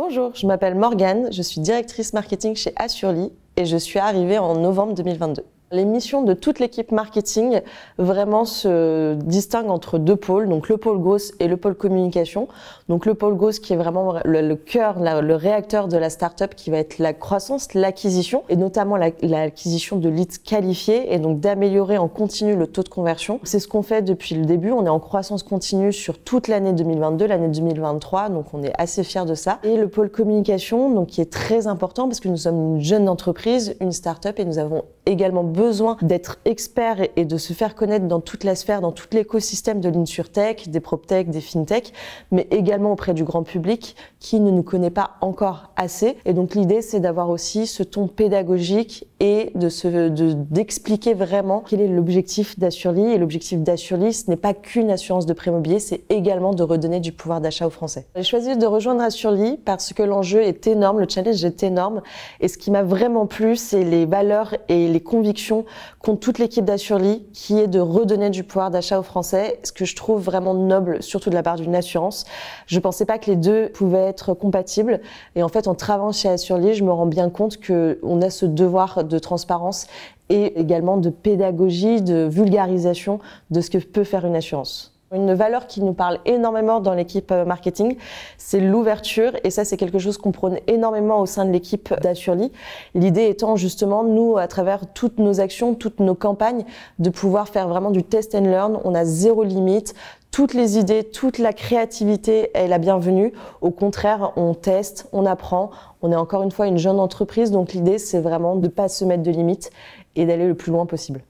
Bonjour, je m'appelle Morgane, je suis directrice marketing chez Assurely et je suis arrivée en novembre 2022. Les missions de toute l'équipe marketing vraiment se distinguent entre deux pôles, donc le pôle growth et le pôle communication. Donc le pôle growth qui est vraiment le cœur, le réacteur de la startup qui va être la croissance, l'acquisition et notamment l'acquisition de leads qualifiés et donc d'améliorer en continu le taux de conversion. C'est ce qu'on fait depuis le début, on est en croissance continue sur toute l'année 2022, l'année 2023, donc on est assez fiers de ça. Et le pôle communication donc qui est très important parce que nous sommes une jeune entreprise, une startup et nous avons également besoin d'être experts et de se faire connaître dans toute la sphère, dans tout l'écosystème de l'InsurTech, des PropTech, des FinTech, mais également auprès du grand public qui ne nous connaît pas encore assez. Et donc l'idée, c'est d'avoir aussi ce ton pédagogique et d'expliquer vraiment quel est l'objectif d'Assurely. Et l'objectif d'Assurely, ce n'est pas qu'une assurance de prêt immobilier, c'est également de redonner du pouvoir d'achat aux Français. J'ai choisi de rejoindre Assurely parce que l'enjeu est énorme, le challenge est énorme. Et ce qui m'a vraiment plu, c'est les valeurs et les convictions qu'ont toute l'équipe d'Assurely, qui est de redonner du pouvoir d'achat aux Français, ce que je trouve vraiment noble, surtout de la part d'une assurance. Je pensais pas que les deux pouvaient être compatibles. Et en fait, en travaillant chez Assurely, je me rends bien compte qu'on a ce devoir de transparence et également de pédagogie, de vulgarisation de ce que peut faire une assurance. Une valeur qui nous parle énormément dans l'équipe marketing, c'est l'ouverture et ça c'est quelque chose qu'on prône énormément au sein de l'équipe d'Assurely. L'idée étant justement, nous, à travers toutes nos actions, toutes nos campagnes, de pouvoir faire vraiment du test and learn. On a zéro limite. Toutes les idées, toute la créativité est la bienvenue. Au contraire, on teste, on apprend. On est encore une fois une jeune entreprise, donc l'idée c'est vraiment de ne pas se mettre de limites et d'aller le plus loin possible.